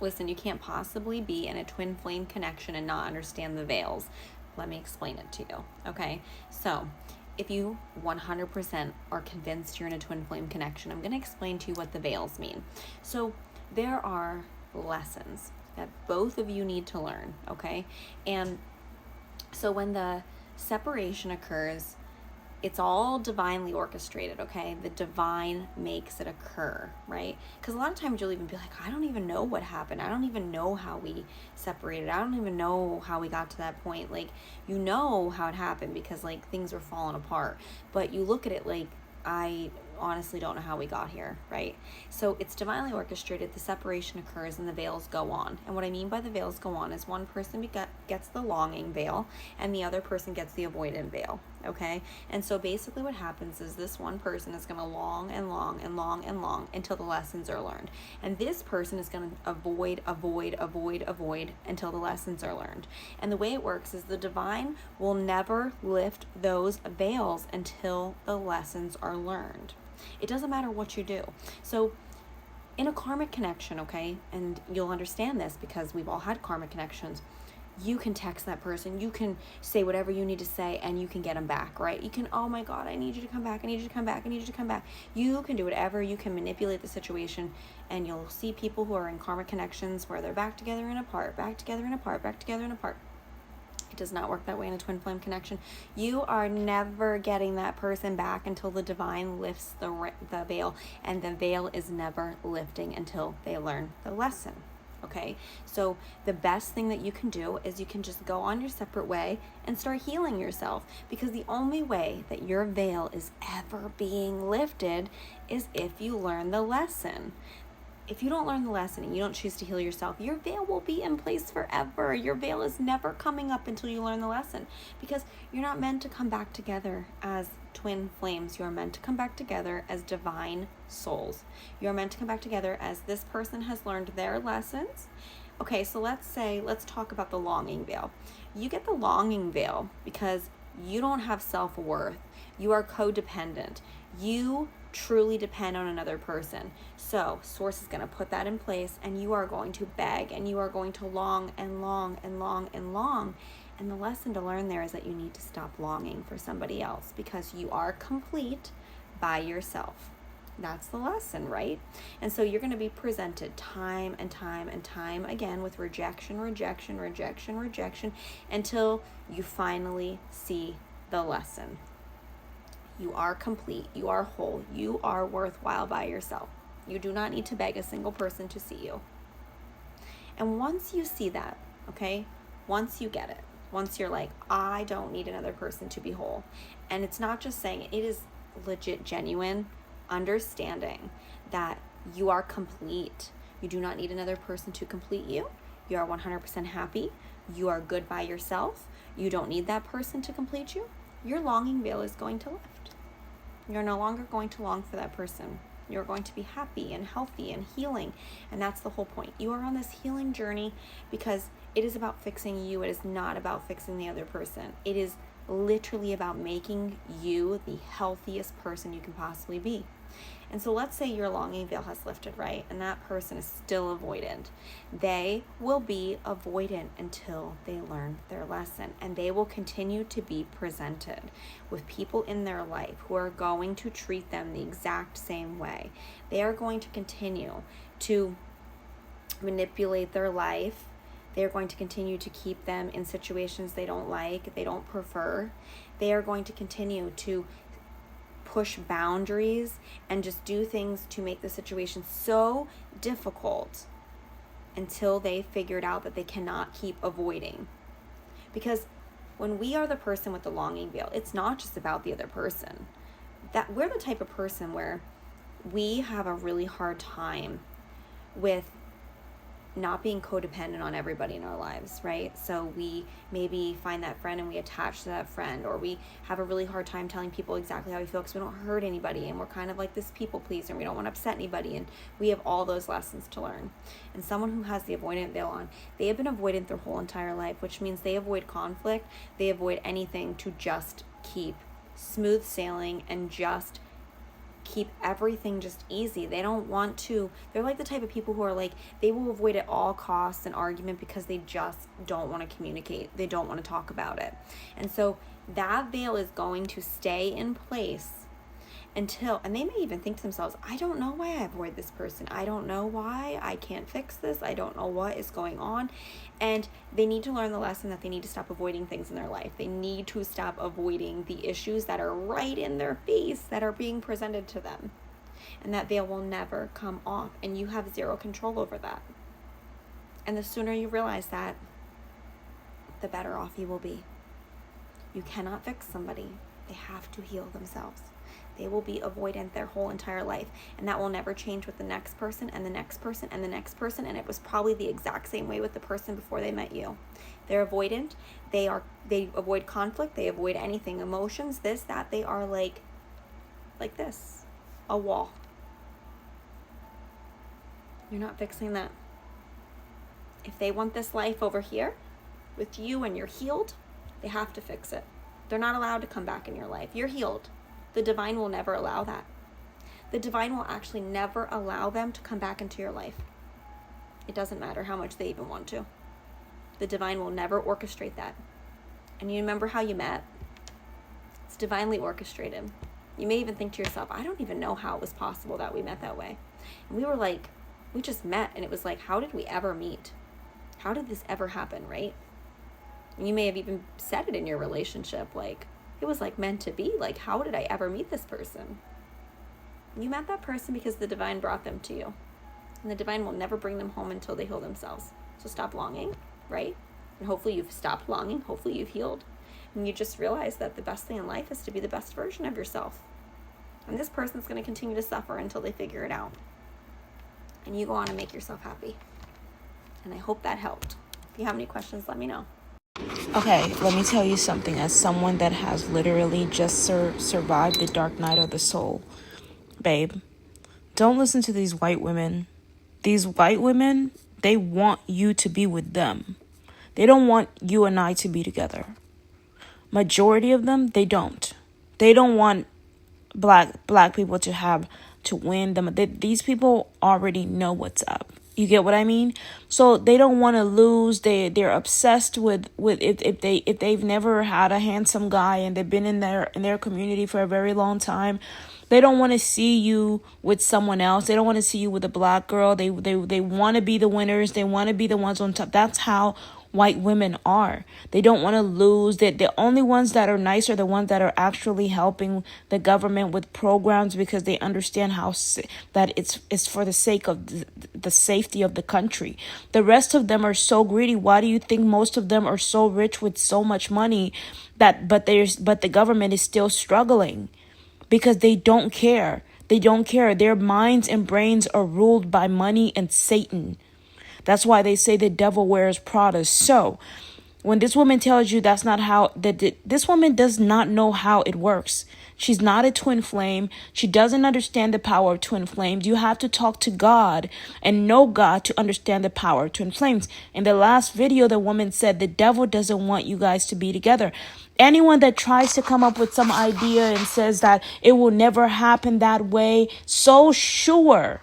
listen, you can't possibly be in a twin flame connection and not understand the veils. Let me explain it to you, okay? So if you 100% are convinced you're in a twin flame connection, I'm going to explain to you what the veils mean. So there are lessons that both of you need to learn, okay? And so when the separation occurs, it's all divinely orchestrated, okay? The divine makes it occur, right? Because a lot of times you'll even be like, I don't even know what happened. I don't even know how we separated. I don't even know how we got to that point. Like, you know how it happened because, like, things were falling apart. But you look at it like, I honestly don't know how we got here, right? So it's divinely orchestrated. The separation occurs and the veils go on. And what I mean by the veils go on is one person gets the longing veil and the other person gets the avoidant veil, okay? And so basically what happens is this one person is going to long and long and long and long until the lessons are learned. And this person is going to avoid until the lessons are learned. And the way it works is the divine will never lift those veils until the lessons are learned. It doesn't matter what you do. So in a karmic connection, okay, and you'll understand this because we've all had karmic connections, you can text that person, you can say whatever you need to say, and you can get them back, right? You can, oh my God, I need you to come back, I need you to come back, I need you to come back. You can do whatever, you can manipulate the situation, and you'll see people who are in karmic connections where they're back together and apart, back together and apart, back together and apart. It does not work that way in a twin flame connection. You are never getting that person back until the divine lifts the veil, and the veil is never lifting until they learn the lesson. Okay, so the best thing that you can do is you can just go on your separate way and start healing yourself, because the only way that your veil is ever being lifted is if you learn the lesson. If you don't learn the lesson and you don't choose to heal yourself, your veil will be in place forever. Your veil is never coming up until you learn the lesson, because you're not meant to come back together as twin flames. You are meant to come back together as divine souls. You are meant to come back together as this person has learned their lessons. Okay, so let's talk about the longing veil. You get the longing veil because you don't have self-worth. You are codependent. You truly depend on another person. So Source is going to put that in place, and you are going to beg, and you are going to long and long and long and long. And the lesson to learn there is that you need to stop longing for somebody else, because you are complete by yourself. That's the lesson, right? And so you're going to be presented time and time and time again with rejection until you finally see the lesson. You are complete. You are whole. You are worthwhile by yourself. You do not need to beg a single person to see you. And once you see that, okay, once you get it, once you're like, I don't need another person to be whole. And it's not just saying it, is legit, genuine understanding that you are complete. You do not need another person to complete you. You are 100% happy. You are good by yourself. You don't need that person to complete you. Your longing veil is going to lift. You're no longer going to long for that person. You're going to be happy and healthy and healing. And that's the whole point. You are on this healing journey because it is about fixing you. It is not about fixing the other person. It is literally about making you the healthiest person you can possibly be. And so let's say your longing veil has lifted, right? And that person is still avoidant. They will be avoidant until they learn their lesson. And they will continue to be presented with people in their life who are going to treat them the exact same way. They are going to continue to manipulate their life. They are going to continue to keep them in situations they don't like, they don't prefer. They are going to continue to push boundaries and just do things to make the situation so difficult until they figured out that they cannot keep avoiding. Because when we are the person with the longing veil, it's not just about the other person. That we're the type of person where we have a really hard time with not being codependent on everybody in our lives, right? So we maybe find that friend and we attach to that friend, or we have a really hard time telling people exactly how we feel because we don't hurt anybody, and we're kind of like this people pleaser and we don't want to upset anybody, and we have all those lessons to learn. And someone who has the avoidant veil on, they have been avoidant their whole entire life, which means they avoid conflict, they avoid anything to just keep smooth sailing and just keep everything just easy. They don't want to, they're like the type of people who are like, they will avoid at all costs an argument because they just don't want to communicate. They don't want to talk about it. And so that veil is going to stay in place until, and they may even think to themselves, I don't know why I avoid this person. I don't know why I can't fix this. I don't know what is going on. And they need to learn the lesson that they need to stop avoiding things in their life. They need to stop avoiding the issues that are right in their face, that are being presented to them. And that veil will never come off, and you have zero control over that. And the sooner you realize that, the better off you will be. You cannot fix somebody. They have to heal themselves. They will be avoidant their whole entire life, and that will never change with the next person and the next person and the next person. And it was probably the exact same way with the person before they met you. They're avoidant. They avoid conflict. They avoid anything, emotions, this, that. They are like this, a wall. You're not fixing that. If they want this life over here with you and you're healed, they have to fix it. They're not allowed to come back in your life. You're healed. The divine will never allow that. The divine will actually never allow them to come back into your life. It doesn't matter how much they even want to. The divine will never orchestrate that. And you remember how you met? It's divinely orchestrated. You may even think to yourself, I don't even know how it was possible that we met that way. And we were like, we just met, and it was like, how did we ever meet? How did this ever happen, right? And you may have even said it in your relationship, like, it was like meant to be. Like, how did I ever meet this person? You met that person because the divine brought them to you. And the divine will never bring them home until they heal themselves. So stop longing, right? And hopefully you've stopped longing. Hopefully you've healed. And you just realize that the best thing in life is to be the best version of yourself. And this person's going to continue to suffer until they figure it out. And you go on and make yourself happy. And I hope that helped. If you have any questions, let me know. Okay, let me tell you something. As someone that has literally just survived the dark night of the soul, babe, don't listen to these white women. These white women, they want you to be with them. They don't want you and I to be together. Majority of them, they don't. They don't want black people to win them. These people already know what's up. You get what I mean? So they don't want to lose. They're obsessed with if they've never had a handsome guy and they've been in their community for a very long time. They don't want to see you with someone else. They don't want to see you with a black girl. They want to be the winners. They want to be the ones on top. That's how white women are. They don't want to lose. The only ones that are nice are the ones that are actually helping the government with programs, because they understand that it's for the sake of the safety of the country. The rest of them are so greedy. Why do you think most of them are so rich with so much money but the government is still struggling? Because they don't care. They don't care. Their minds and brains are ruled by money and Satan. That's why they say the devil wears Prada. So when this woman tells you that's not how, this woman does not know how it works. She's not a twin flame. She doesn't understand the power of twin flames. You have to talk to God and know God to understand the power of twin flames. In the last video, the woman said the devil doesn't want you guys to be together. Anyone that tries to come up with some idea and says that it will never happen that way, so sure.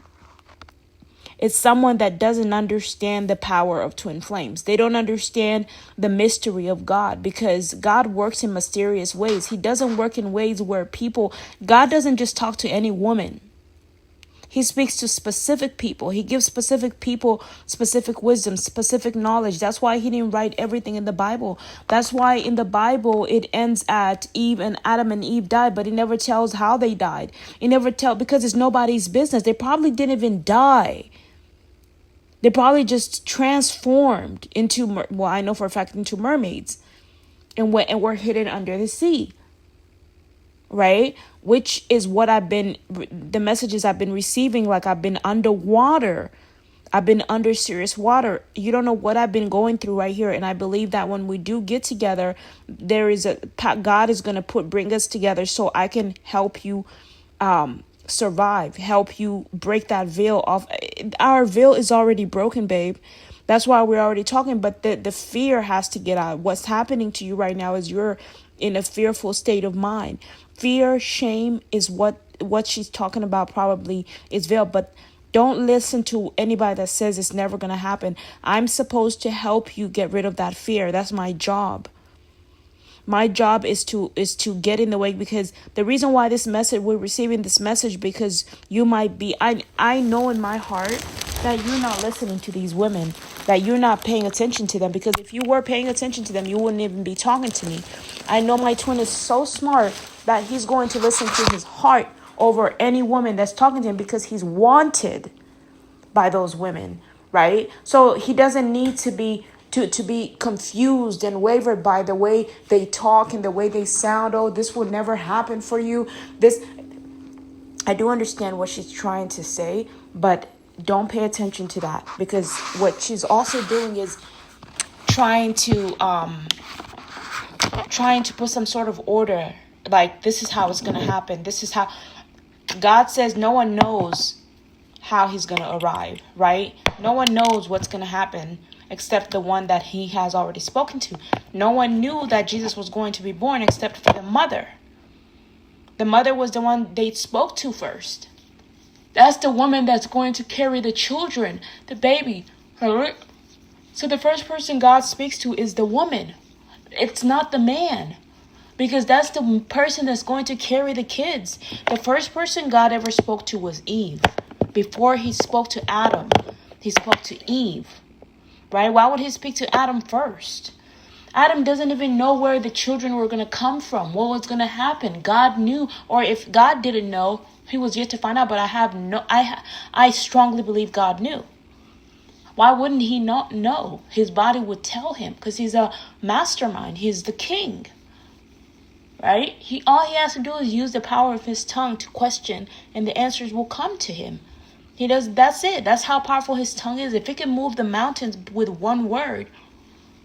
It's someone that doesn't understand the power of twin flames. They don't understand the mystery of God, because God works in mysterious ways. He doesn't work in ways where God doesn't just talk to any woman. He speaks to specific people. He gives specific people specific wisdom, specific knowledge. That's why he didn't write everything in the Bible. That's why in the Bible, it ends at Adam and Eve died, but it never tells how they died. It never tells, because it's nobody's business. They probably didn't even die. They probably just transformed into, I know for a fact, into mermaids and were hidden under the sea. Right? Which is what the messages I've been receiving, like I've been underwater. I've been under serious water. You don't know what I've been going through right here. And I believe that when we do get together, God is going to bring us together so I can help you survive, help you break that veil off. Our veil is already broken, babe. That's why we're already talking, but the fear has to get out. What's happening to you right now is you're in a fearful state of mind. Fear, shame is what what she's talking about probably is veiled, but don't listen to anybody that says it's never going to happen. I'm supposed to help you get rid of that fear. That's my job. My job is to get in the way, because the reason why we're receiving this message, because you might be, I know in my heart that you're not listening to these women, that you're not paying attention to them, because if you were paying attention to them, you wouldn't even be talking to me. I know my twin is so smart that he's going to listen to his heart over any woman that's talking to him, because he's wanted by those women, right? So he doesn't need to be confused and wavered by the way they talk and the way they sound. Oh, this would never happen for you. I do understand what she's trying to say, but don't pay attention to that, because what she's also doing is trying to put some sort of order. Like, this is how it's going to happen. This is how God says no one knows how he's going to arrive, right? No one knows what's going to happen except the one that he has already spoken to. No one knew that Jesus was going to be born except for the mother. The mother was the one they spoke to first. That's the woman that's going to carry the children, the baby. So the first person God speaks to is the woman. It's not the man, because that's the person that's going to carry the kids. The first person God ever spoke to was Eve. Before he spoke to Adam, he spoke to Eve. Right? Why would he speak to Adam first? Adam doesn't even know where the children were going to come from, what was going to happen. God knew, or if God didn't know, he was yet to find out. But I strongly believe God knew. Why wouldn't he not know? His body would tell him, because he's a mastermind. He's the king. Right? All he has to do is use the power of his tongue to question, and the answers will come to him. That's it. That's how powerful his tongue is. If it can move the mountains with one word,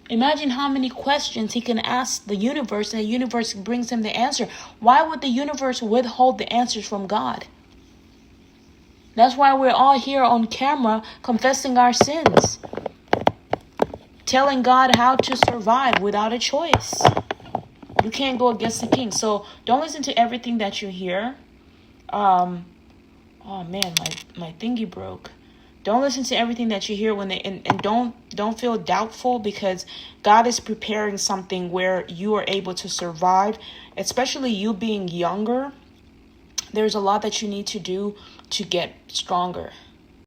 imagine how many questions he can ask the universe, and the universe brings him the answer. Why would the universe withhold the answers from God? That's why we're all here on camera confessing our sins, telling God how to survive without a choice. You can't go against the king. So don't listen to everything that you hear. Oh man, my thingy broke. Don't listen to everything that you hear and don't feel doubtful, because God is preparing something where you are able to survive, especially you being younger. There's a lot that you need to do to get stronger.